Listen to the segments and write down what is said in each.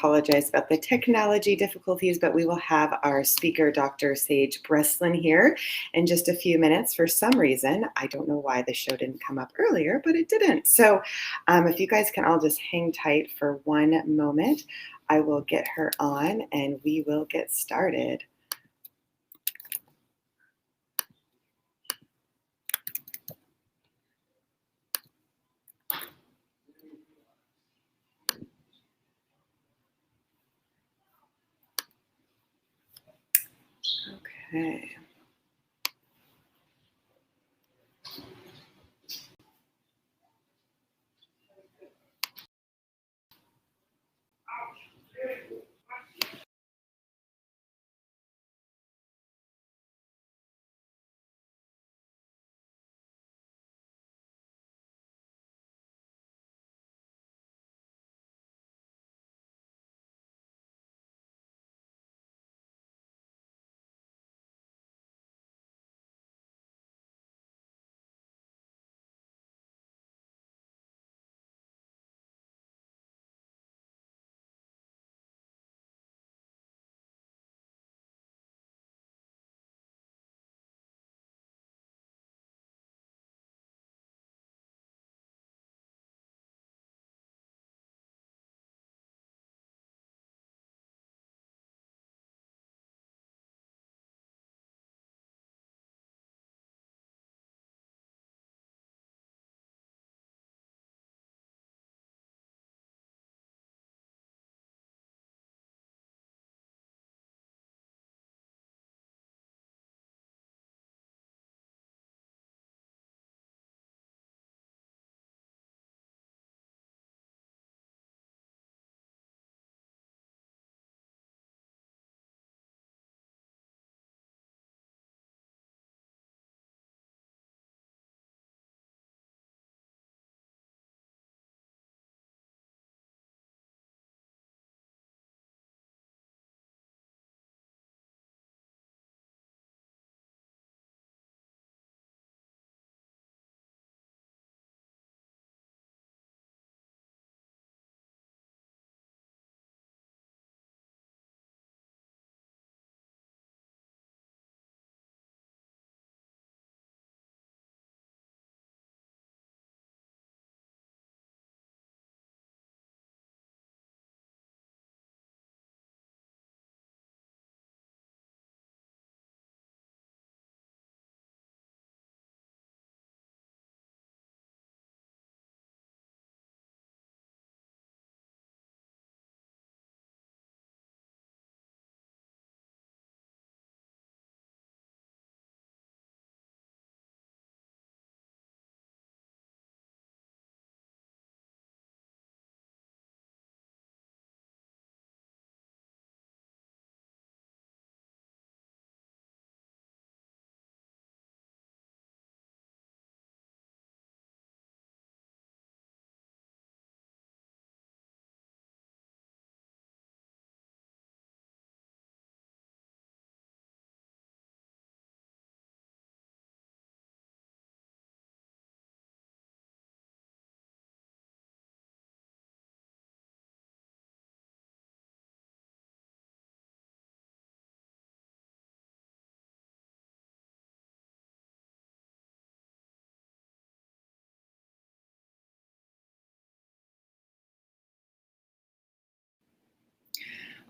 apologize about the technology difficulties, but we will have our speaker, Dr. Sage Breslin, here in just a few minutes. For some reason, I don't know why the show didn't come up earlier, but it didn't. So if you guys can all just hang tight for one moment, I will get her on and we will get started. Okay.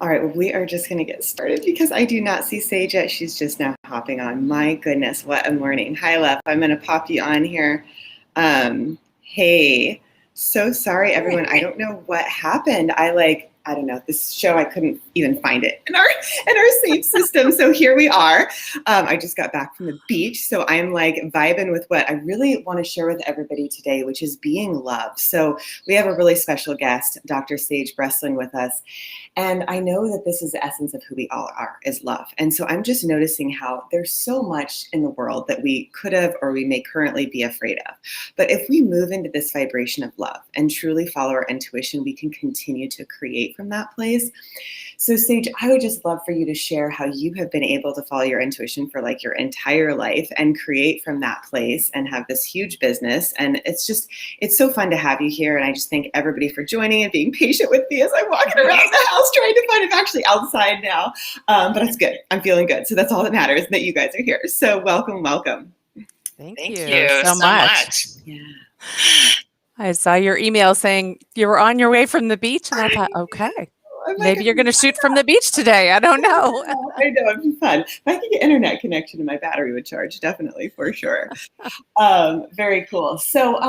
All right, well, we are just going to get started because I do not see Sage yet. She's just now hopping on. My goodness, what a morning. Hi, Lef. I'm going to pop you on here. Hey, so sorry, everyone. I don't know what happened. I don't know, this show, I couldn't even find it in our save system. So here we are. I just got back from the beach. So I'm like vibing with what I really want to share with everybody today, which is being loved. So we have a really special guest, Dr. Sage Breslin, with us. And I know that this is the essence of who we all are, is love. And so I'm just noticing how there's so much in the world that we could have or we may currently be afraid of. But if we move into this vibration of love and truly follow our intuition, we can continue to create from that place. So Sage, I would just love for you to share how you have been able to follow your intuition for like your entire life and create from that place and have this huge business. And it's so fun to have you here. And I just thank everybody for joining and being patient with me as I'm walking around the house trying to find, I'm actually outside now. But it's good. I'm feeling good. So that's all that matters, that you guys are here. So welcome. Thank you so much. Yeah. I saw your email saying you were on your way from the beach, and I thought, okay, maybe you're going to shoot from the beach today. I don't know. I know, it'd be fun. If I could get internet connection and my battery would charge, definitely, for sure. Very cool. So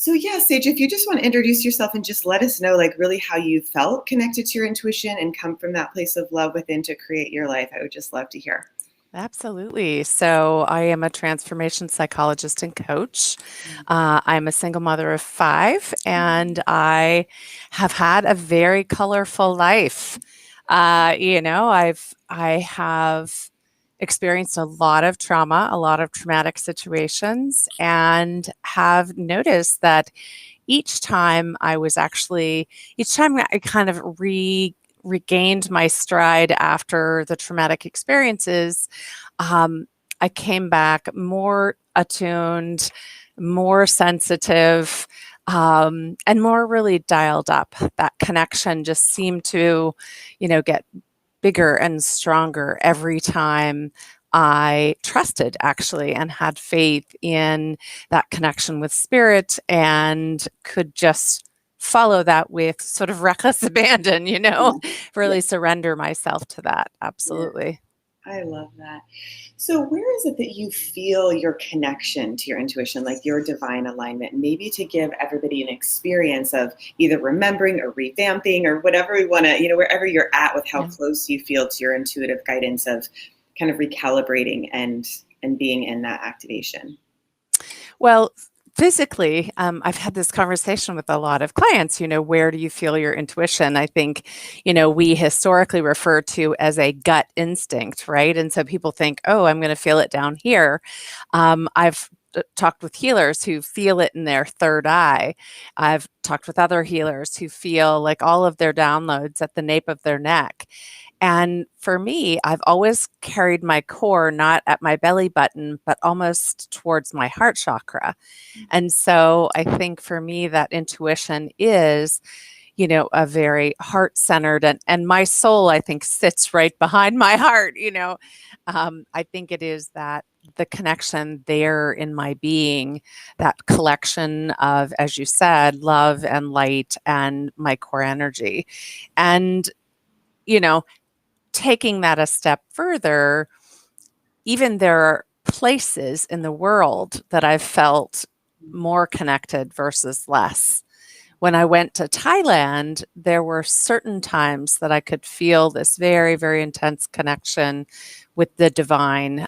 yeah, Sage, if you just want to introduce yourself and just let us know, like, really how you felt connected to your intuition and come from that place of love within to create your life, I would just love to hear. Absolutely. So I am a transformation psychologist and coach. I'm a single mother of 5, and I have had a very colorful life. I have experienced a lot of trauma, a lot of traumatic situations, and have noticed that each time I kind of regained my stride after the traumatic experiences, I came back more attuned, more sensitive, and more really dialed up. That connection just seemed to, get bigger and stronger every time I trusted, actually, and had faith in that connection with spirit and could just follow that with sort of reckless abandon, really surrender myself to that. Absolutely. I love that. So where is it that you feel your connection to your intuition, like your divine alignment, maybe to give everybody an experience of either remembering or revamping or whatever we want to, wherever you're at with how close you feel to your intuitive guidance of kind of recalibrating and being in that activation? Well, physically, I've had this conversation with a lot of clients, where do you feel your intuition? I think, we historically refer to as a gut instinct, right? And so people think, oh, I'm going to feel it down here. I've talked with healers who feel it in their third eye. I've talked with other healers who feel like all of their downloads at the nape of their neck. And for me, I've always carried my core not at my belly button, but almost towards my heart chakra. And so I think for me, that intuition is, a very heart-centered, and my soul, I think, sits right behind my heart. I think it is that the connection there in my being, that collection of, as you said, love and light and my core energy. And, taking that a step further, even there are places in the world that I've felt more connected versus less. When I went to Thailand, there were certain times that I could feel this very, very intense connection with the divine.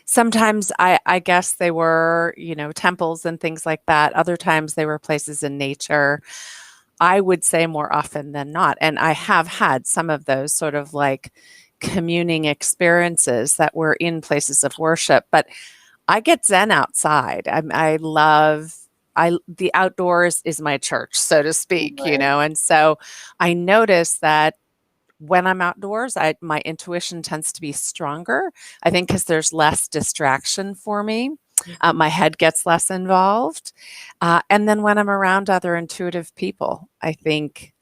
Sometimes I guess they were, temples and things like that. Other times they were places in nature. I would say more often than not. And I have had some of those sort of like communing experiences that were in places of worship, but I get Zen outside. The outdoors is my church, so to speak, Right. And so I notice that when I'm outdoors, my intuition tends to be stronger. I think because there's less distraction for me. My head gets less involved. And then when I'm around other intuitive people, I think,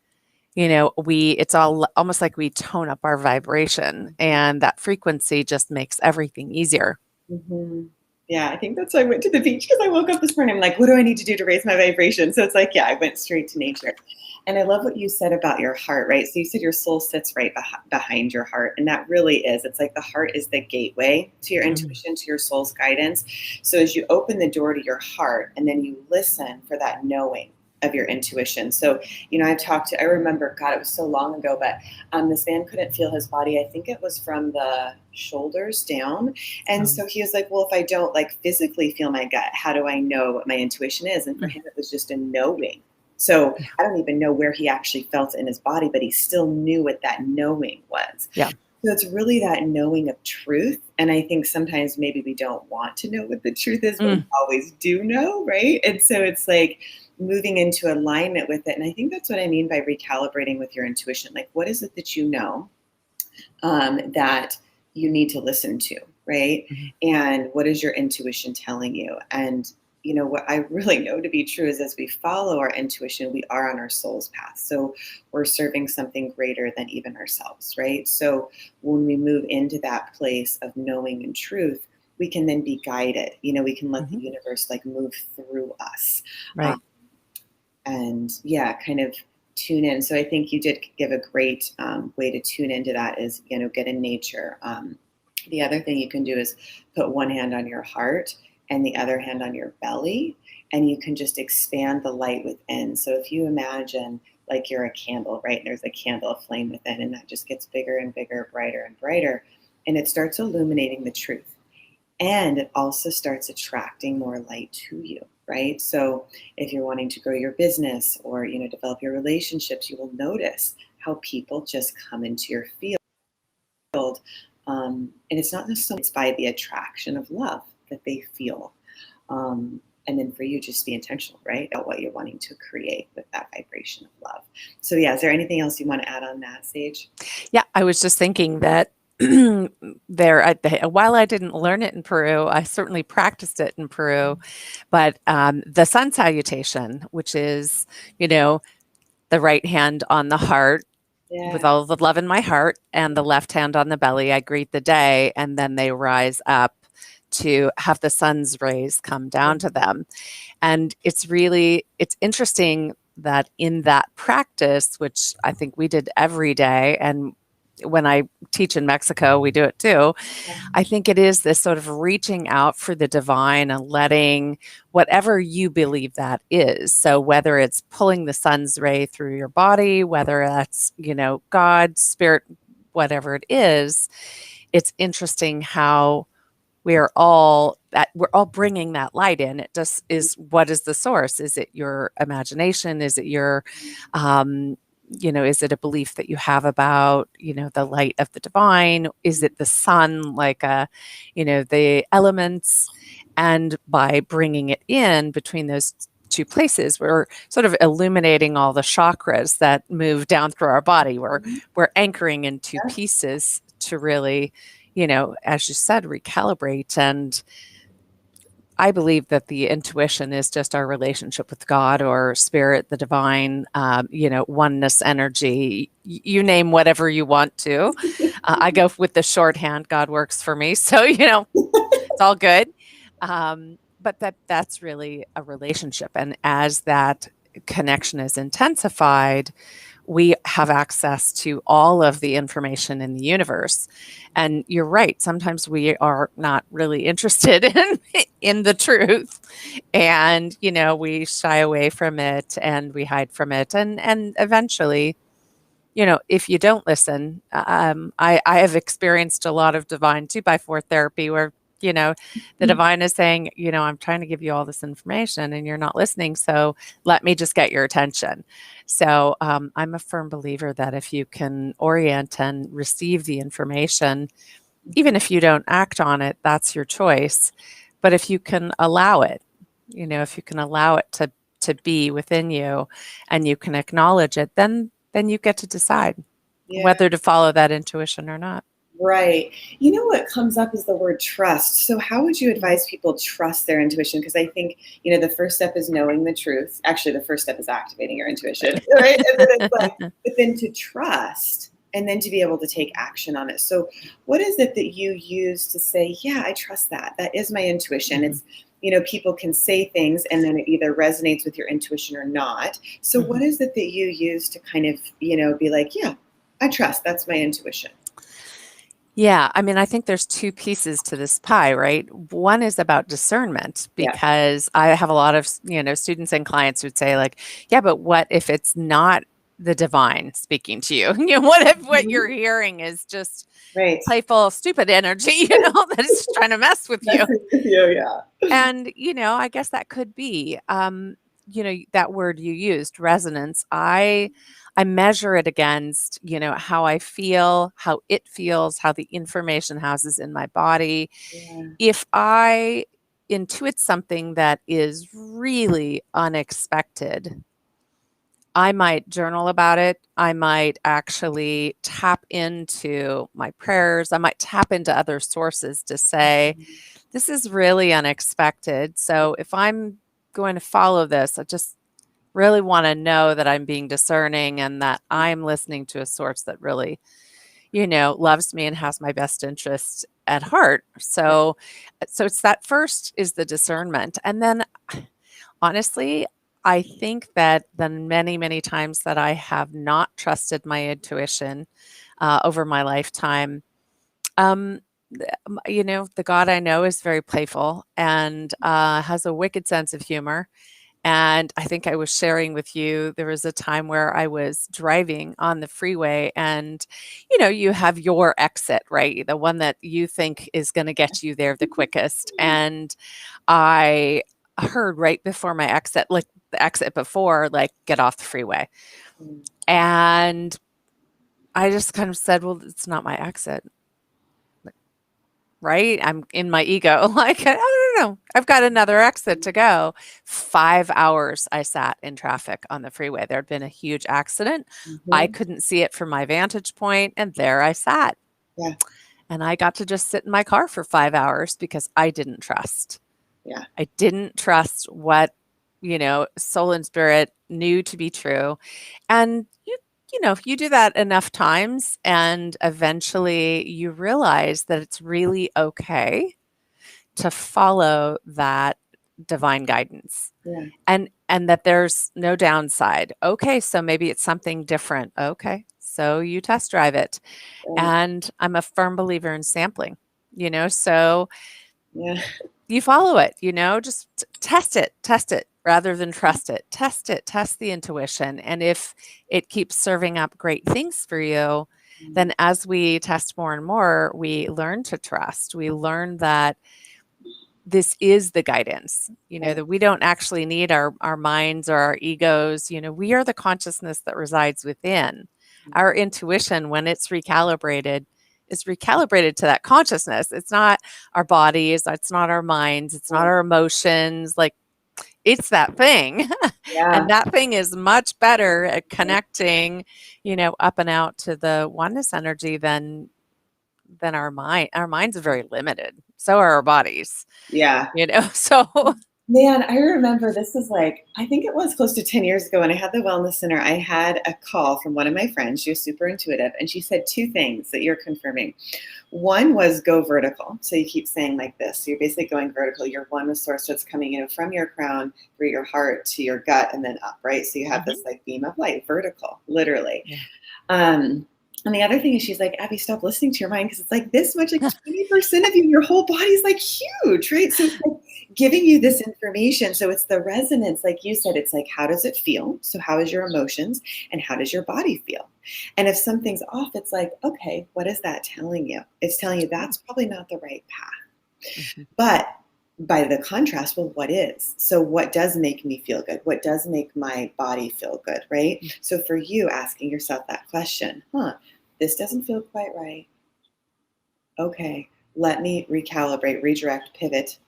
it's all almost like we tone up our vibration, and that frequency just makes everything easier. Mm-hmm. Yeah, I think that's why I went to the beach, because I woke up this morning, I'm like, what do I need to do to raise my vibration? So it's like, I went straight to nature. And I love what you said about your heart, right? So you said your soul sits right behind your heart. And that really is, it's like the heart is the gateway to your intuition, to your soul's guidance. So as you open the door to your heart and then you listen for that knowing of your intuition. So, I remember, God, it was so long ago, but this man couldn't feel his body. I think it was from the shoulders down. And so he was like, well, if I don't like physically feel my gut, how do I know what my intuition is? And for him, it was just a knowing. So I don't even know where he actually felt it in his body, but he still knew what that knowing was. Yeah. So it's really that knowing of truth. And I think sometimes maybe we don't want to know what the truth is, but we always do know, right? And so it's like, moving into alignment with it. And I think that's what I mean by recalibrating with your intuition. Like, what is it that you know that you need to listen to, right? Mm-hmm. And what is your intuition telling you? And what I really know to be true is as we follow our intuition, we are on our soul's path. So we're serving something greater than even ourselves, right? So when we move into that place of knowing and truth, we can then be guided. We can let Mm-hmm. the universe like move through us. Right. And yeah, kind of tune in. So I think you did give a great way to tune into that is, get in nature. The other thing you can do is put one hand on your heart and the other hand on your belly, and you can just expand the light within. So if you imagine like you're a candle, right? And there's a candle flame within, and that just gets bigger and bigger, brighter and brighter, and it starts illuminating the truth. And it also starts attracting more light to you, right? So if you're wanting to grow your business or, develop your relationships, you will notice how people just come into your field. And it's not necessarily it's by the attraction of love that they feel. And then for you, just be intentional, right? About what you're wanting to create with that vibration of love. So yeah, is there anything else you want to add on that, Sage? Yeah, I was just thinking that while I didn't learn it in Peru, I certainly practiced it in Peru. But the sun salutation, which is, the right hand on the heart, with all the love in my heart, and the left hand on the belly, I greet the day, and then they rise up to have the sun's rays come down to them. And it's interesting that in that practice, which I think we did every day, and when I teach in Mexico, we do it too. I think it is this sort of reaching out for the divine and letting whatever you believe that is. So whether it's pulling the sun's ray through your body, whether that's, God, spirit, whatever it is, it's interesting how we're all bringing that light in. It just is, what is the source? Is it your imagination? Is it your, is it a belief that you have about, the light of the divine? Is it the sun, like, the elements? And by bringing it in between those two places, we're sort of illuminating all the chakras that move down through our body. We're anchoring in two pieces to really, as you said, recalibrate. And I believe that the intuition is just our relationship with God or spirit, the divine, oneness energy. You name whatever you want to. I go with the shorthand. God works for me. So, it's all good. But that's really a relationship. And as that connection is intensified, we have access to all of the information in the universe. And you're right. Sometimes we are not really interested in the truth. And, we shy away from it and we hide from it. And eventually, if you don't listen, I have experienced a lot of divine 2x4 therapy where, the divine is saying, I'm trying to give you all this information and you're not listening. So let me just get your attention. So I'm a firm believer that if you can orient and receive the information, even if you don't act on it, that's your choice. But if you can allow it, if you can allow it to be within you and you can acknowledge it, then you get to decide whether to follow that intuition or not. Right. What comes up is the word trust. So how would you advise people trust their intuition? Because I think, the first step is knowing the truth. Actually, the first step is activating your intuition, right? And then it's like, but then to trust and then to be able to take action on it. So what is it that you use to say, yeah, I trust that. That is my intuition. It's, people can say things and then it either resonates with your intuition or not. So what is it that you use to kind of, be like, yeah, I trust, that's my intuition. Yeah, I think there's two pieces to this pie, right? One is about discernment, because I have a lot of, students and clients who'd say like, yeah, but what if it's not the divine speaking to you? What if what you're hearing is just playful, stupid energy, that is trying to mess with you? And, I guess that could be, that word you used, resonance. I measure it against, how I feel, how it feels, how the information houses in my body. If I intuit something that is really unexpected, I might journal about it. I might actually tap into my prayers. I might tap into other sources to say, this is really unexpected. So if I'm going to follow this, I just really want to know that I'm being discerning and that I'm listening to a source that really, loves me and has my best interest at heart. So it's that first is the discernment. And then honestly, I think that the many, many times that I have not trusted my intuition over my lifetime, the God I know is very playful and has a wicked sense of humor. And I think I was sharing with you, there was a time where I was driving on the freeway and, you have your exit, right? The one that you think is going to get you there the quickest. And I heard right before my exit, like the exit before, like, get off the freeway. And I just kind of said, well, it's not my exit. Right? I'm in my ego. Like, I don't know. I've got another exit to go. 5 hours I sat in traffic on the freeway. There had been a huge accident. I couldn't see it from my vantage point, and there I sat. Yeah. And I got to just sit in my car for 5 hours because I didn't trust. Yeah. I didn't trust what, soul and spirit knew to be true. And you do that enough times and eventually you realize that it's really okay to follow that divine guidance. Yeah. And that there's no downside. Okay, so maybe it's something different. Okay, so you test drive it. And I'm a firm believer in sampling, so you follow it, just test it rather than trust it. Test the intuition. And if it keeps serving up great things for you, then as we test more and more, we learn to trust. We learn that this is the guidance, that we don't actually need our minds or our egos. We are the consciousness that resides within. Our intuition, when it's recalibrated, is recalibrated to that consciousness. It's not our bodies, it's not our minds, it's not our emotions. Like, it's that thing. And that thing is much better at connecting, up and out to the oneness energy than our mind. Our minds are very limited. So are our bodies. Yeah. So Man, I remember this was I think it was close to 10 years ago when I had the Wellness Center. I had a call from one of my friends. She was super intuitive. And she said 2 things that you're confirming. One was go vertical. So you keep saying like this. So you're basically going vertical. You're one with source that's coming in from your crown through your heart to your gut and then up, right? So you have this beam of light, vertical, literally. Yeah. And the other thing is she's like, Abby, stop listening to your mind because it's this much, 20% of you, your whole body's huge, right? So it's giving you this information. So it's the resonance, like you said, it's how does it feel? So how is your emotions and how does your body feel? And if something's off, it's okay, what is that telling you? It's telling you that's probably not the right path. But by the contrast, well, what is? So what does make me feel good? What does make my body feel good, right? So for you, asking yourself that question, this doesn't feel quite right. Okay, let me recalibrate, redirect, pivot.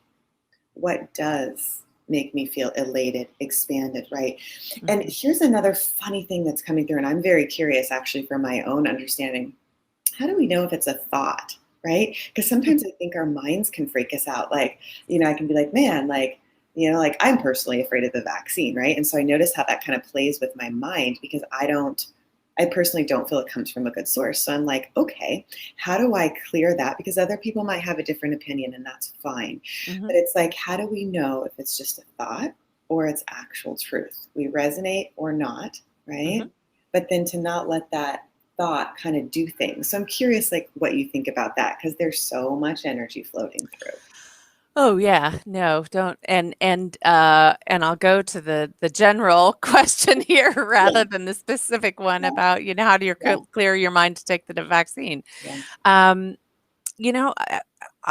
What does make me feel elated, expanded, right? And here's another funny thing that's coming through, and I'm very curious actually for my own understanding. How do we know if it's a thought? Right? Because sometimes I think our minds can freak us out. I can be man, I'm personally afraid of the vaccine, right? And so I notice how that kind of plays with my mind because I personally don't feel it comes from a good source. So I'm okay, how do I clear that? Because other people might have a different opinion and that's fine. But it's how do we know if it's just a thought or it's actual truth? We resonate or not, right? But then to not let that thought kind of do things. So I'm curious what you think about that because there's so much energy floating through. Oh yeah, no, don't. And I'll go to the general question here rather than the specific one about, how do you clear your mind to take the vaccine? I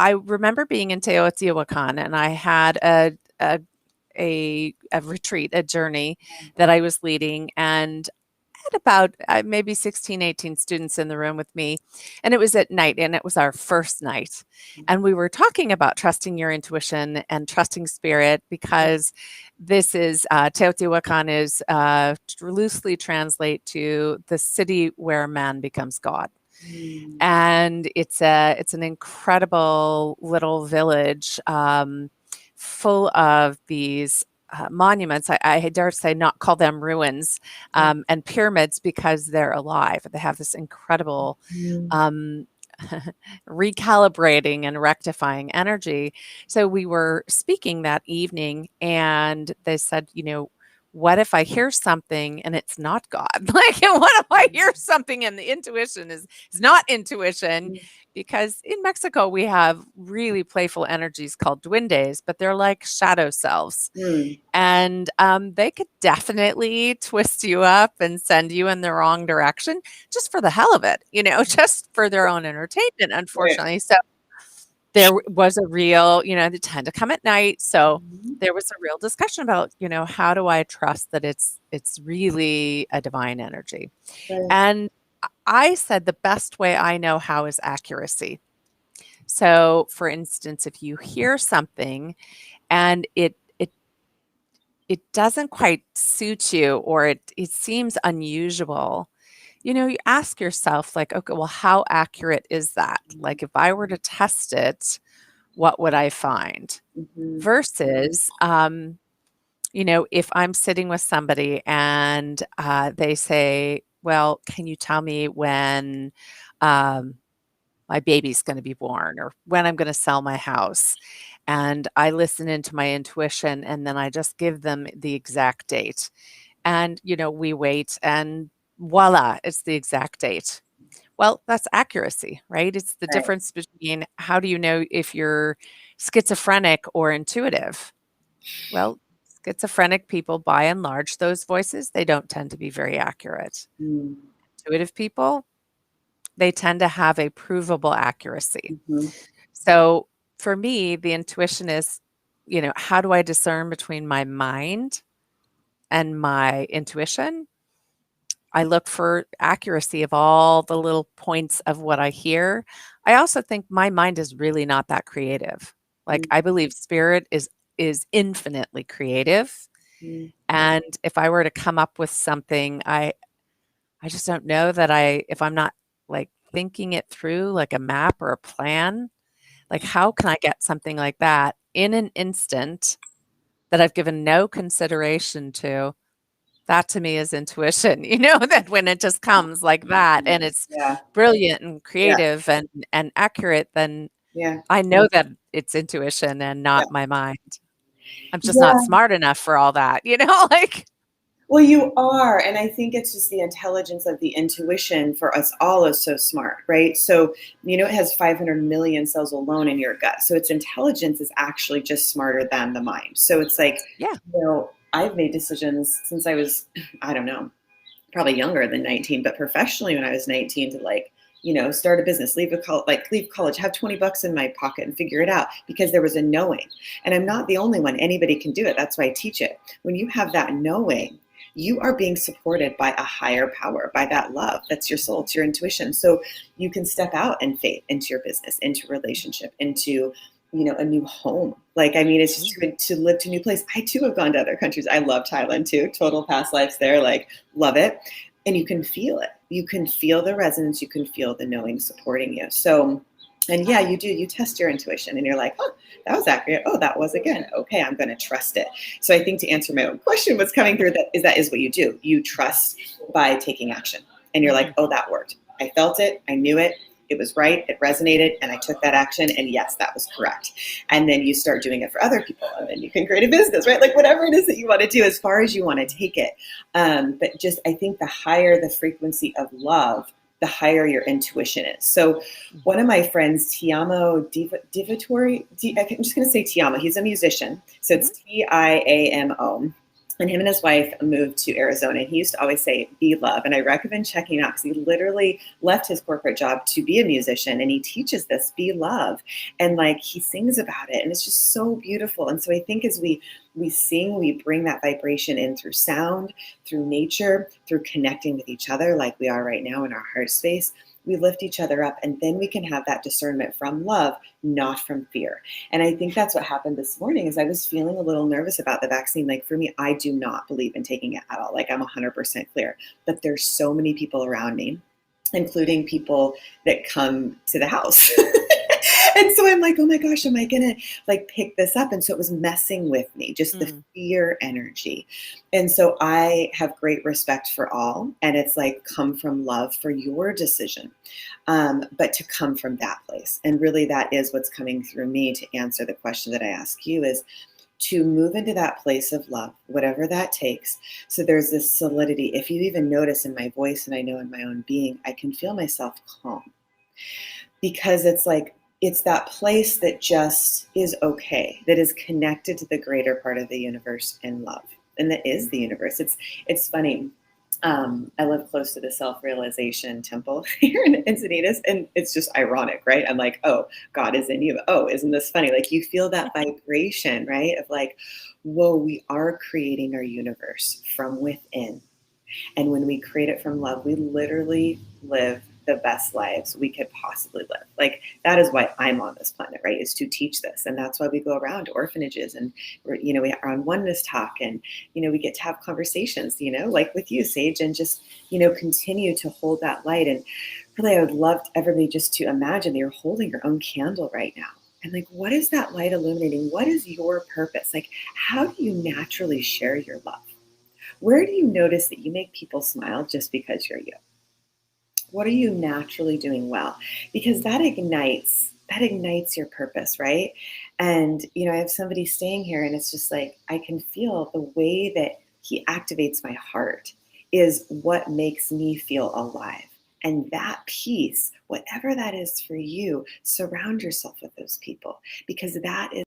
remember being in Teotihuacan and I had a retreat, a journey that I was leading, and had about maybe 16, 18 students in the room with me. And it was at night, and it was our first night. And we were talking about trusting your intuition and trusting spirit, because this is Teotihuacan is loosely translate to the city where man becomes God. And it's an incredible little village full of these monuments. I dare say not call them ruins, and pyramids, because they're alive. They have this incredible recalibrating and rectifying energy. So we were speaking that evening, and they said, what if I hear something and it's not God? Like, what if I hear something and the intuition is not intuition? Because in Mexico, we have really playful energies called duendes, but they're like shadow selves. And they could definitely twist you up and send you in the wrong direction just for the hell of it, just for their own entertainment, unfortunately. So there was a real, they tend to come at night. So there was a real discussion about, how do I trust that it's really a divine energy? And I said the best way I know how is accuracy. So for instance, if you hear something and it doesn't quite suit you, or it seems unusual, you ask yourself, like, okay, well, how accurate is that? Like, if I were to test it, what would I find? Versus, if I'm sitting with somebody and they say, well, can you tell me when my baby's going to be born, or when I'm going to sell my house? And I listen into my intuition, and then I just give them the exact date. And, we wait, and voila, it's the exact date. Well, that's accuracy, right? It's the difference between, how do you know if you're schizophrenic or intuitive? Well, schizophrenic people, by and large, those voices, they don't tend to be very accurate. Intuitive people, they tend to have a provable accuracy. So for me, the intuition is, how do I discern between my mind and my intuition? I look for accuracy of all the little points of what I hear. I also think my mind is really not that creative. Like, I believe spirit is infinitely creative. And if I were to come up with something, I just don't know that if I'm not like thinking it through, like a map or a plan, like, how can I get something like that in an instant that I've given no consideration to? That to me is intuition, that when it just comes like that, and it's brilliant and creative and accurate, then I know that it's intuition and not my mind. I'm just not smart enough for all that, like. Well, you are. And I think it's just the intelligence of the intuition for us all is so smart, right? So, it has 500 million cells alone in your gut. So its intelligence is actually just smarter than the mind. So it's like, I've made decisions since I was, I don't know, probably younger than 19, but professionally when I was 19 to start a business, leave college, have $20 in my pocket and figure it out, because there was a knowing. And I'm not the only one. Anybody can do it. That's why I teach it. When you have that knowing, you are being supported by a higher power, by that love. That's your soul, it's your intuition. So you can step out in faith into your business, into relationship, into, a new home. Like, I mean, it's just to live to a new place. I too have gone to other countries. I love Thailand too. Total past lives there. Like, love it. And you can feel it. You can feel the resonance. You can feel the knowing supporting you. So, and you do. You test your intuition, and you're like, oh, that was accurate. Oh, that was again. Okay, I'm going to trust it. So I think to answer my own question, what's coming through that is what you do. You trust by taking action, and you're like, oh, that worked. I felt it. I knew it. It was right. It resonated, and I took that action, and yes, that was correct. And then you start doing it for other people, and then you can create a business, right? Like, whatever it is that you want to do, as far as you want to take it. But just, I think the higher the frequency of love, the higher your intuition is. So one of my friends, Tiamo Divatori, I'm just going to say Tiamo. He's a musician. So it's Tiamo. And him and his wife moved to Arizona. And he used to always say, be love. And I recommend checking it out, because he literally left his corporate job to be a musician. And he teaches this, be love. And like, he sings about it. And it's just so beautiful. And so I think as we We sing, we bring that vibration in through sound, through nature, through connecting with each other like we are right now in our heart space. We lift each other up, and then we can have that discernment from love, not from fear. And I think that's what happened this morning is I was feeling a little nervous about the vaccine. Like for me, I do not believe in taking it at all. Like I'm 100% clear, but there's so many people around me, including people that come to the house. And so I'm like, oh my gosh, am I going to like pick this up? And so it was messing with me, just the fear energy. And so I have great respect for all. And it's like, come from love for your decision, but to come from that place. And really that is what's coming through me to answer the question that I ask you is to move into that place of love, whatever that takes. So there's this solidity. If you even notice in my voice, and I know in my own being, I can feel myself calm because it's like, it's that place that just is okay, that is connected to the greater part of the universe in love. And that is the universe. It's funny. I live close to the Self-Realization Temple here in Encinitas, and it's just ironic, right? I'm like, oh, God is in you. Oh, isn't this funny? Like you feel that vibration, right? Of like, whoa, we are creating our universe from within. And when we create it from love, we literally live the best lives we could possibly live. Like that is why I'm on this planet, right? Is to teach this. And that's why we go around to orphanages and we're, we are on Oneness Talk and, we get to have conversations, like with you, Sage, and just, continue to hold that light. And really, I would love everybody just to imagine that you're holding your own candle right now. And like, what is that light illuminating? What is your purpose? Like, how do you naturally share your love? Where do you notice that you make people smile just because you're you? What are you naturally doing well? Because that ignites your purpose, right? And, I have somebody staying here and it's just like, I can feel the way that he activates my heart is what makes me feel alive. And that piece, whatever that is for you, surround yourself with those people because that is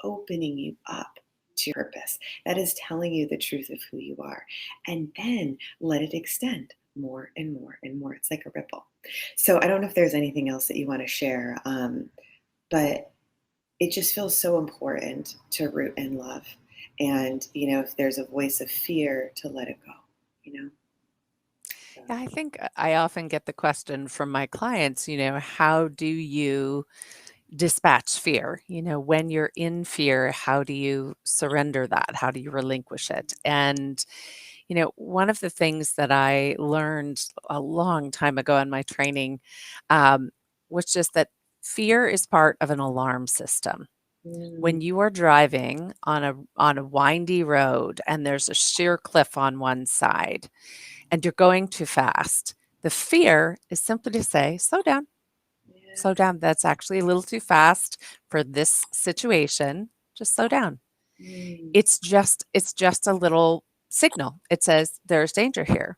opening you up to your purpose. That is telling you the truth of who you are. And then let it extend more and more and more. It's like a ripple. So I don't know if there's anything else that you want to share, but it just feels so important to root in love. And, if there's a voice of fear, to let it go, So. Yeah, I think I often get the question from my clients, how do you dispatch fear? When you're in fear, how do you surrender that? How do you relinquish it? And one of the things that I learned a long time ago in my training was just that fear is part of an alarm system. When you are driving on a windy road and there's a sheer cliff on one side and you're going too fast, the fear is simply to say, slow down. Yeah. Slow down. That's actually a little too fast for this situation. Just slow down. It's just a little signal. It says there's danger here.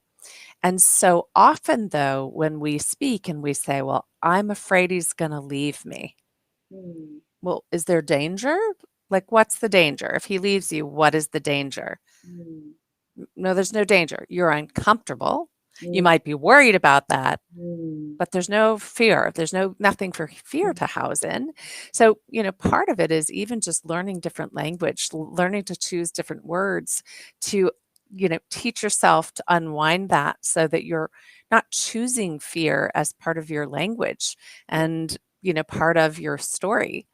And so often, though, when we speak and we say, well, I'm afraid he's going to leave me. Well, is there danger? Like, what's the danger? If he leaves you, what is the danger? No, there's no danger. You're uncomfortable. You might be worried about that, but there's no fear. There's nothing for fear to house in. So, part of it is even just learning different language, learning to choose different words to, teach yourself to unwind that so that you're not choosing fear as part of your language and, part of your story.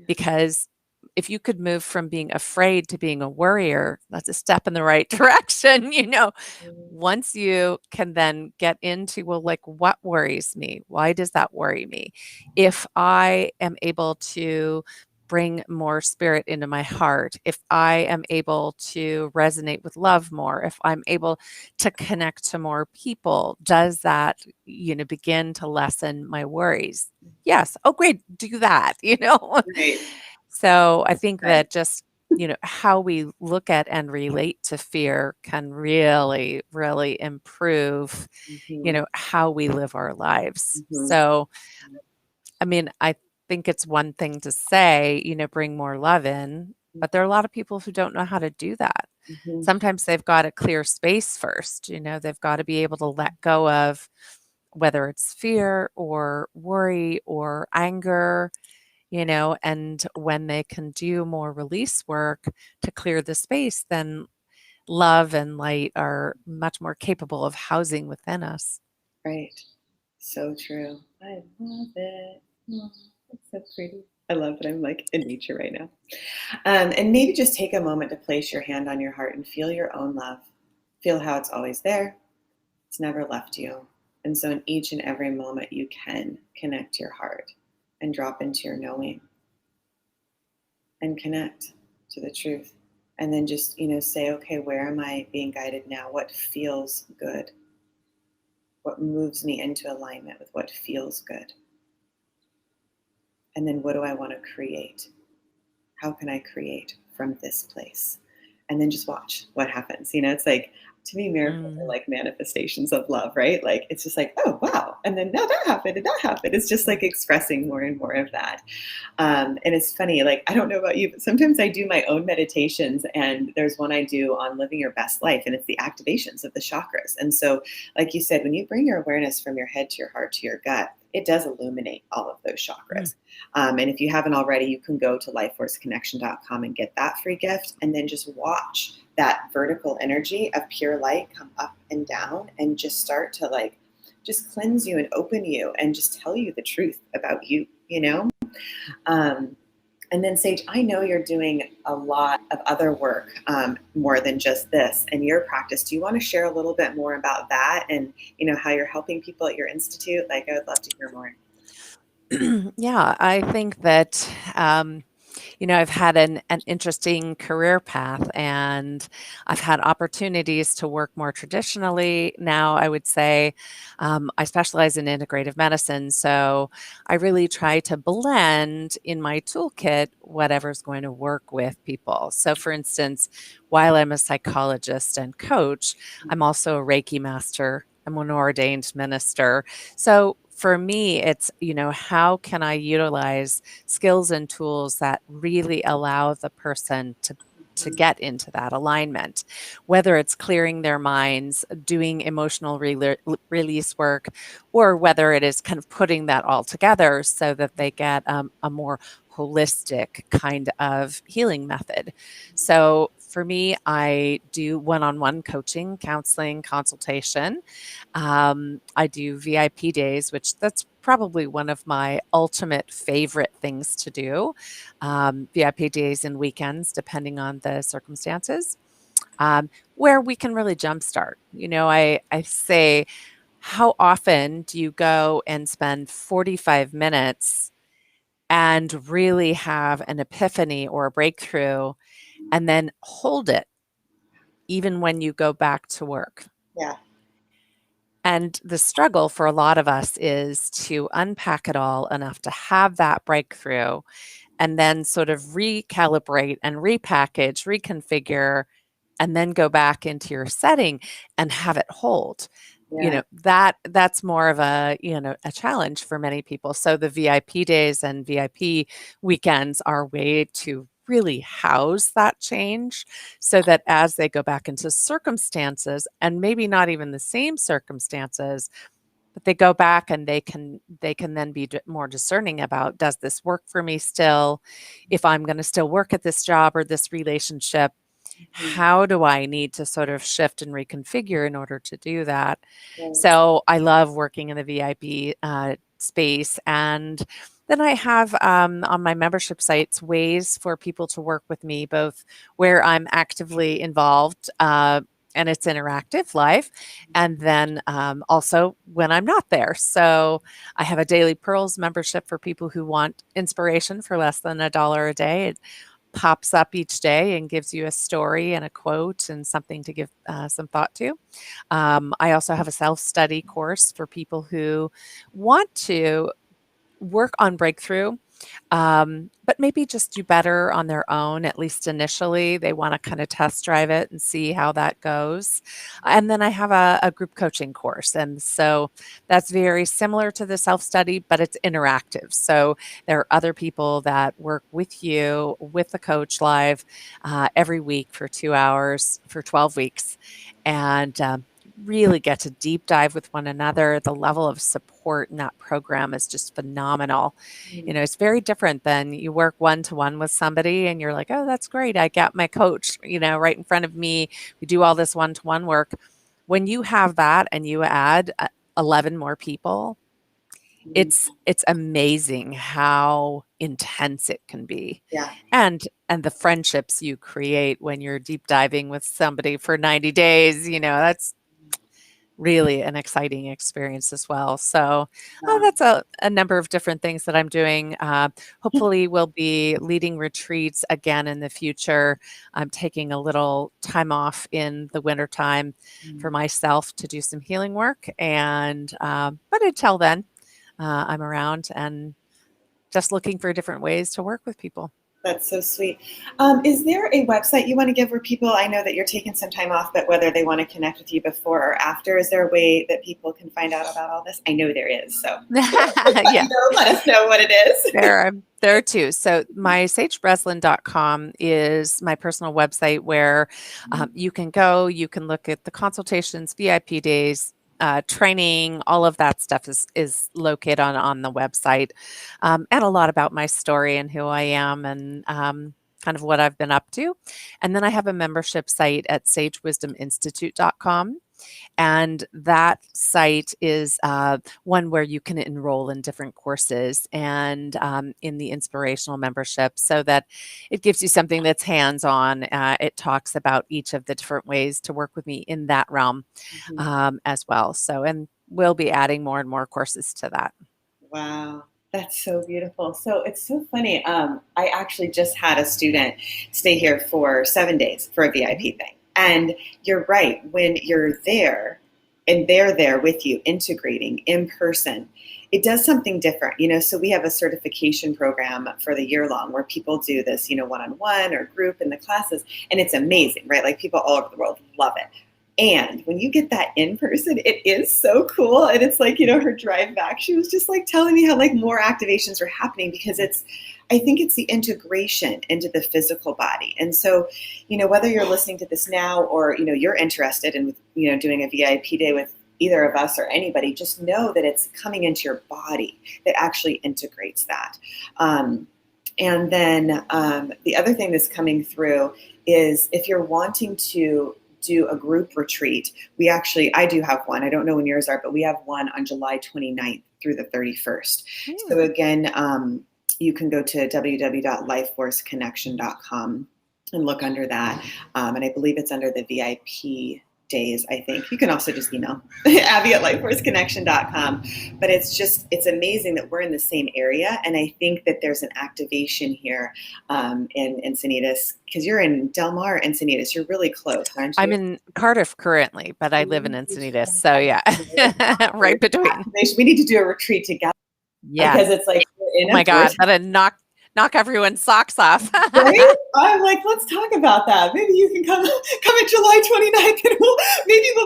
Because if you could move from being afraid to being a worrier, that's a step in the right direction, Once you can then get into, well, like, what worries me? Why does that worry me? If I am able to bring more spirit into my heart, if I am able to resonate with love more, if I'm able to connect to more people, does that, begin to lessen my worries? Yes. Oh, great. Do that, Right. So I think that just, how we look at and relate to fear can really, really improve, how we live our lives. So, I mean, I think it's one thing to say, bring more love in, but there are a lot of people who don't know how to do that. Sometimes they've got to clear space first, they've got to be able to let go of whether it's fear or worry or anger. and when they can do more release work to clear the space, then love and light are much more capable of housing within us. Right. So true. I love it. Oh, it's so pretty. I love that I'm like in nature right now. And maybe just take a moment to place your hand on your heart and feel your own love. Feel how it's always there. It's never left you. And so in each and every moment, you can connect your heart and drop into your knowing and connect to the truth. And then just, say, okay, where am I being guided now? What feels good? What moves me into alignment with what feels good? And then what do I want to create? How can I create from this place? And then just watch what happens. It's like, to me, miracles are like manifestations of love, right? Like, it's just like, oh, wow. And then now that happened and that happened. It's just like expressing more and more of that. And it's funny, like, I don't know about you, but sometimes I do my own meditations, and there's one I do on living your best life, and it's the activations of the chakras. And so, like you said, when you bring your awareness from your head to your heart to your gut, it does illuminate all of those chakras. And if you haven't already, you can go to lifeforceconnection.com and get that free gift, and then just watch that vertical energy of pure light come up and down and just start to like just cleanse you and open you and just tell you the truth about you, and then Sage, I know you're doing a lot of other work, more than just this in your practice. Do you want to share a little bit more about that and, how you're helping people at your institute? Like, I would love to hear more. Yeah, I think that, I've had an interesting career path, and I've had opportunities to work more traditionally. Now, I would say I specialize in integrative medicine, so I really try to blend in my toolkit whatever's going to work with people. So, for instance, while I'm a psychologist and coach, I'm also a Reiki master. I'm an ordained minister. So for me, it's, how can I utilize skills and tools that really allow the person to get into that alignment, whether it's clearing their minds, doing emotional release work, or whether it is kind of putting that all together so that they get a more holistic kind of healing method. So for me, I do one-on-one coaching, counseling, consultation. I do VIP days, which that's probably one of my ultimate favorite things to do. VIP days and weekends, depending on the circumstances, where we can really jumpstart. I say, how often do you go and spend 45 minutes and really have an epiphany or a breakthrough and then hold it even when you go back to work? Yeah. And the struggle for a lot of us is to unpack it all enough to have that breakthrough and then sort of recalibrate and repackage, reconfigure, and then go back into your setting and have it hold. Yeah. That's more of a challenge for many people. So the VIP days and VIP weekends are a way to really house that change so that as they go back into circumstances, and maybe not even the same circumstances, but they go back and they can then be more discerning about, does this work for me still? If I'm going to still work at this job or this relationship, how do I need to sort of shift and reconfigure in order to do that? Yeah. So I love working in the VIP space. And then I have on my membership sites ways for people to work with me, both where I'm actively involved and it's interactive live, and then also when I'm not there. So I have a Daily Pearls membership for people who want inspiration for less than $1 a day. It pops up each day and gives you a story and a quote and something to give some thought to. I also have a self-study course for people who want to work on breakthrough, but maybe just do better on their own, at least initially. They want to kind of test drive it and see how that goes. And then I have a group coaching course. And so that's very similar to the self-study, but it's interactive. So there are other people that work with you, with the coach live every week for 2 hours for 12 weeks. And really get to deep dive with one another. The level of support in that program is just phenomenal. It's very different than you work one-to-one with somebody and you're like, oh, that's great. I got my coach, right in front of me. We do all this one-to-one work. When you have that and you add 11 more people, it's amazing how intense it can be. Yeah. And the friendships you create when you're deep diving with somebody for 90 days, that's really an exciting experience as well. So that's a number of different things that I'm doing. Hopefully we'll be leading retreats again in the future. I'm taking a little time off in the wintertime for myself to do some healing work. And but until then, I'm around and just looking for different ways to work with people. That's so sweet. Is there a website you want to give where people, I know that you're taking some time off, but whether they want to connect with you before or after, is there a way that people can find out about all this? I know there is. So yeah. Let us know what it is. There are two. So my sagebreslin.com is my personal website where you can go, you can look at the consultations, VIP days, training, all of that stuff is located on the website, and a lot about my story and who I am and kind of what I've been up to. And then I have a membership site at sagewisdominstitute.com. And that site is one where you can enroll in different courses and in the inspirational membership so that it gives you something that's hands-on. It talks about each of the different ways to work with me in that realm as well. So, and we'll be adding more and more courses to that. Wow. That's so beautiful. So it's so funny. I actually just had a student stay here for 7 days for a VIP thing. And you're right. When you're there and they're there with you, integrating in person, it does something different. So we have a certification program for the year long where people do this, one-on-one or group in the classes. And it's amazing, right? Like people all over the world love it. And when you get that in person, it is so cool. And it's like, her drive back, she was just like telling me how like more activations are happening because I think it's the integration into the physical body. And so, whether you're listening to this now or, you're interested in, doing a VIP day with either of us or anybody, just know that it's coming into your body that actually integrates that. And then the other thing that's coming through is if you're wanting to do a group retreat, I do have one. I don't know when yours are, but we have one on July 29th through the 31st. So again, you can go to www.lifeforceconnection.com and look under that. And I believe it's under the VIP days, I think. You can also just email Abby at lifeforceconnection.com. But it's amazing that we're in the same area. And I think that there's an activation here in Encinitas, because you're in Del Mar, Encinitas. You're really close, aren't you? I'm in Cardiff currently, but I live in Encinitas. So yeah, right between. We need to do a retreat together. Yeah. Because it's like, oh my God, that'd knock everyone's socks off. Right? I'm like, let's talk about that. Maybe you can come at July 29th and we'll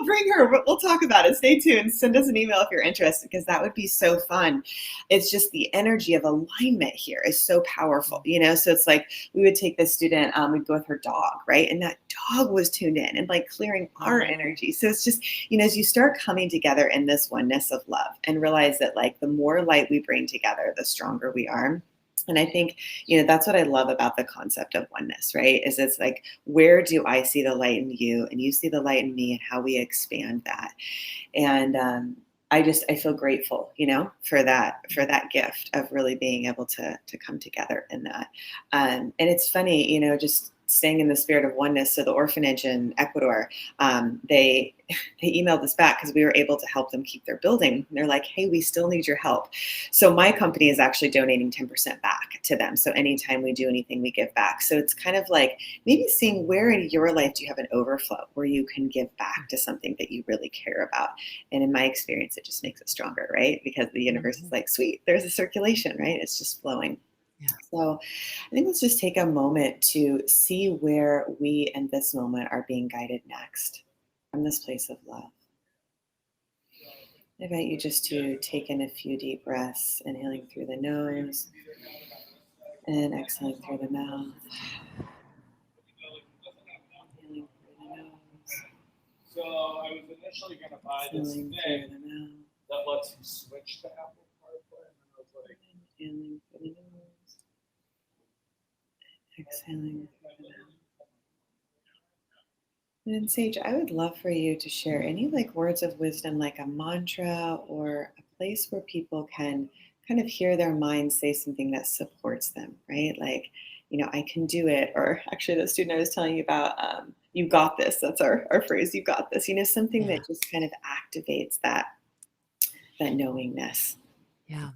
bring her. We'll talk about it. Stay tuned. Send us an email if you're interested, because that would be so fun. It's just the energy of alignment here is so powerful, So it's like we would take this student, we'd go with her dog, right? And that dog was tuned in and like clearing our energy. So it's just, as you start coming together in this oneness of love and realize that like the more light we bring together, the stronger we are. And I think, that's what I love about the concept of oneness, right? Is it's like, where do I see the light in you and you see the light in me, and how we expand that. And I feel grateful, for that gift of really being able to come together in that. And it's funny, just staying in the spirit of oneness. So the orphanage in Ecuador, they emailed us back because we were able to help them keep their building. And they're like, hey, we still need your help. So my company is actually donating 10% back to them. So anytime we do anything, we give back. So it's kind of like maybe seeing where in your life do you have an overflow where you can give back to something that you really care about. And in my experience, it just makes it stronger, right? Because the universe is like, sweet, there's a circulation, right? It's just flowing. Yeah. So I think let's just take a moment to see where we in this moment are being guided next from this place of love. I invite you just to take in a few deep breaths, inhaling through the nose and exhaling through the mouth. Inhaling through the nose So I was initially going to buy this thing that lets you switch to Apple CarPlay, and I was like, inhaling through the nose, exhaling through the mouth. And then Sage, I would love for you to share any like words of wisdom, like a mantra or a place where people can kind of hear their mind say something that supports them, right? Like, I can do it. Or actually the student I was telling you about, you got this. That's our phrase, you got this. Something that just kind of activates that knowingness. Yeah.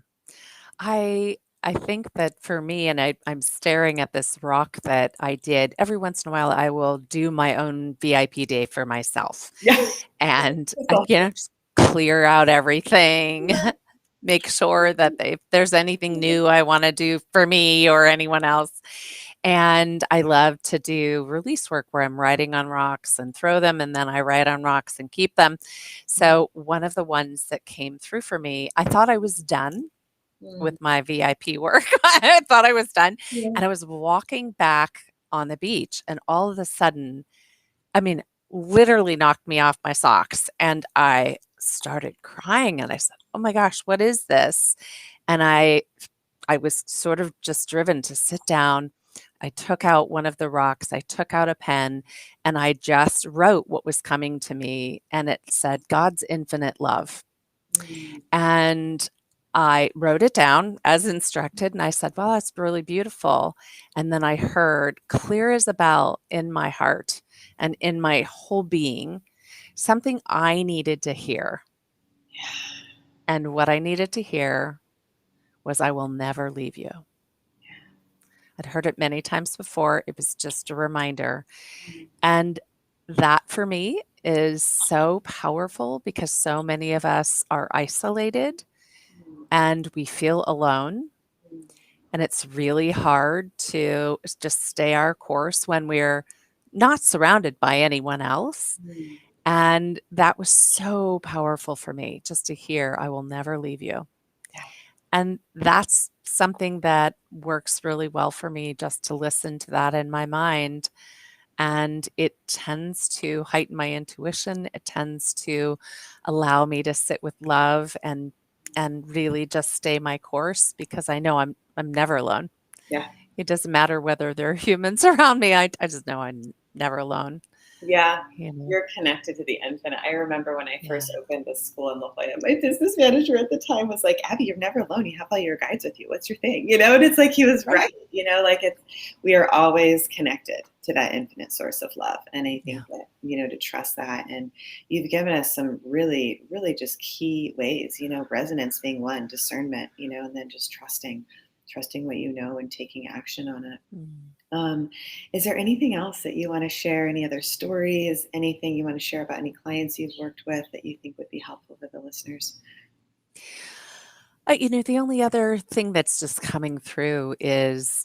I think that for me, and I'm staring at this rock that I did, every once in a while, I will do my own VIP day for myself. Yeah. And, just clear out everything, make sure that if there's anything new I want to do for me or anyone else. And I love to do release work where I'm writing on rocks and throw them, and then I write on rocks and keep them. So one of the ones that came through for me, I thought I was done with my VIP work. I thought I was done. Yeah. And I was walking back on the beach, and all of a sudden, literally knocked me off my socks. And I started crying, and I said, "Oh my gosh, what is this?" And I was sort of just driven to sit down. I took out one of the rocks, I took out a pen, and I just wrote what was coming to me. And it said, "God's infinite love." And I wrote it down as instructed, and I said, "Well, that's really beautiful." And then I heard clear as a bell in my heart and in my whole being, something I needed to hear. And what I needed to hear was, "I will never leave you." I'd heard it many times before. It was just a reminder. And that for me is so powerful because so many of us are isolated and we feel alone. And it's really hard to just stay our course when we're not surrounded by anyone else. And that was so powerful for me just to hear, "I will never leave you." And that's something that works really well for me, just to listen to that in my mind. And it tends to heighten my intuition. It tends to allow me to sit with love and really just stay my course, because I know I'm never alone. Yeah. It doesn't matter whether there are humans around me. I just know I'm never alone. Yeah. You're connected to the infinite. I remember when I first opened this school in La Jolla, my business manager at the time was like, "Abby, you're never alone. You have all your guides with you. What's your thing?" And it's like, he was right. We are always connected to that infinite source of love. And I think that, to trust that. And you've given us some really, really just key ways, resonance being one, discernment, and then just trusting what you know and taking action on it. Is there anything else that you want to share? Any other stories? Anything you want to share about any clients you've worked with that you think would be helpful for the listeners? The only other thing that's just coming through is,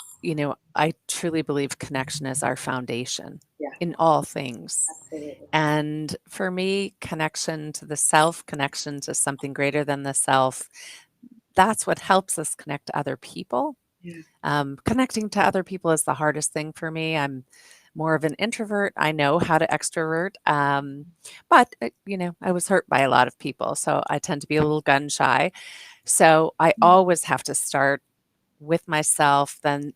I truly believe connection is our foundation in all things. Absolutely. And for me, connection to the self, connection to something greater than the self, that's what helps us connect to other people. Connecting to other people is the hardest thing for me. I'm more of an introvert. I know how to extrovert. But I was hurt by a lot of people, so I tend to be a little gun shy. So I always have to start with myself, then,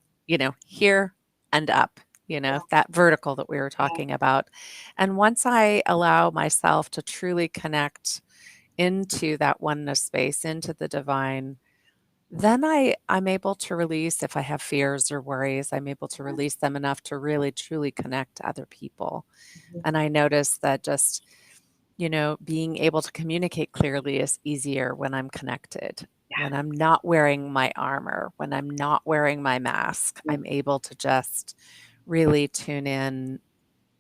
here and up, that vertical that we were talking about. And once I allow myself to truly connect into that oneness space, into the divine, then I'm able to release, if I have fears or worries, I'm able to release them enough to really, truly connect to other people. And I notice that just, being able to communicate clearly is easier when I'm connected. When I'm not wearing my armor, when I'm not wearing my mask, I'm able to just really tune in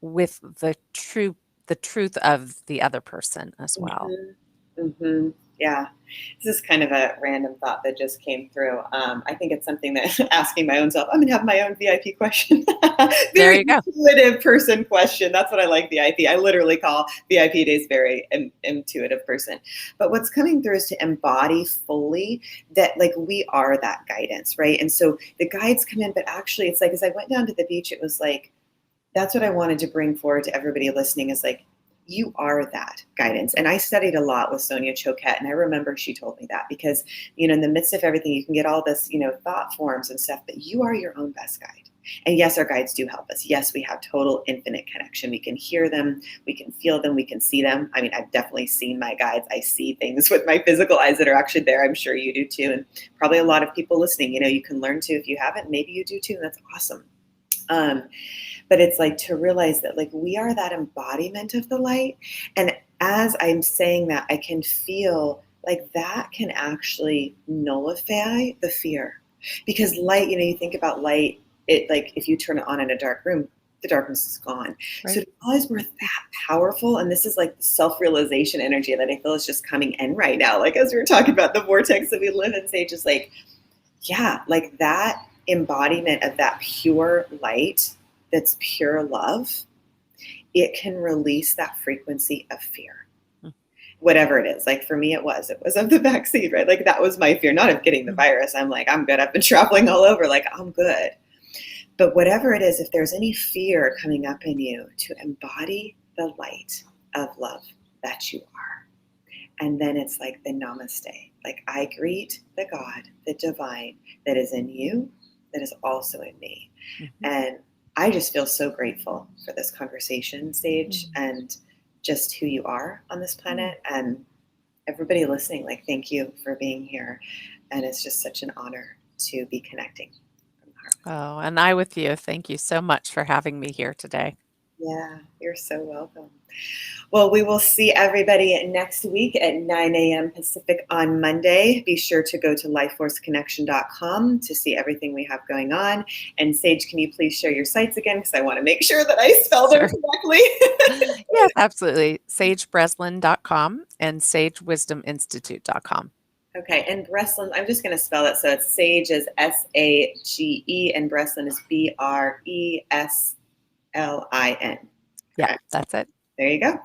with the truth of the other person as well. Yeah. This is kind of a random thought that just came through. I think it's something that asking my own self, I'm going to have my own VIP question. There you go. Intuitive person question. That's what I like VIP. I literally call VIP days very intuitive person. But what's coming through is to embody fully that, like, we are that guidance, right? And so the guides come in, but actually it's like, as I went down to the beach, it was like, that's what I wanted to bring forward to everybody listening is like, you are that guidance. And I studied a lot with Sonia Choquette, and I remember she told me that because, you know, in the midst of everything, you can get all this, you know, thought forms and stuff, but you are your own best guide. And yes, our guides do help us. Yes, we have total infinite connection. We can hear them, we can feel them, we can see them. I mean, I've definitely seen my guides. I see things with my physical eyes that are actually there. I'm sure you do too. And probably a lot of people listening, you know, you can learn to, if you haven't, maybe you do too. That's awesome. But it's like to realize that like we are that embodiment of the light. And as I'm saying that, I can feel like that can actually nullify the fear. Because light, you know, you think about light, it like if you turn it on in a dark room, the darkness is gone. Right. So to realize we're that powerful, and this is like the self-realization energy that I feel is just coming in right now. Like as we were talking about the vortex that we live in, say just like, yeah, like that embodiment of that pure light that's pure love, it can release that frequency of fear. Whatever it is. Like for me, it was of the vaccine, right? Like that was my fear, not of getting the virus. I'm like, I'm good. I've been traveling all over. Like I'm good. But whatever it is, if there's any fear coming up in you, to embody the light of love that you are. And then it's like the namaste. Like I greet the God, the divine that is in you, that is also in me. Mm-hmm. And I just feel so grateful for this conversation, Sage, mm-hmm. and just who you are on this planet. Mm-hmm. And everybody listening, like, thank you for being here. And it's just such an honor to be connecting from the heart. Oh, and I with you. Thank you so much for having me here today. Yeah, you're so welcome. Well, we will see everybody next week at 9 a.m. Pacific on Monday. Be sure to go to lifeforceconnection.com to see everything we have going on. And Sage, can you please share your sites again? Because I want to make sure that I spell them correctly. Yes, absolutely. SageBreslin.com and SageWisdomInstitute.com. Okay, and Breslin, I'm just going to spell it. So it's Sage is S-A-G-E and Breslin is B-R-E-S-L-I-N. Yeah, okay. That's it. There you go.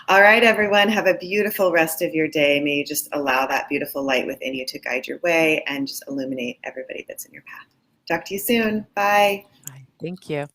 All right, everyone. Have a beautiful rest of your day. May you just allow that beautiful light within you to guide your way and just illuminate everybody that's in your path. Talk to you soon. Bye. Bye. Thank you.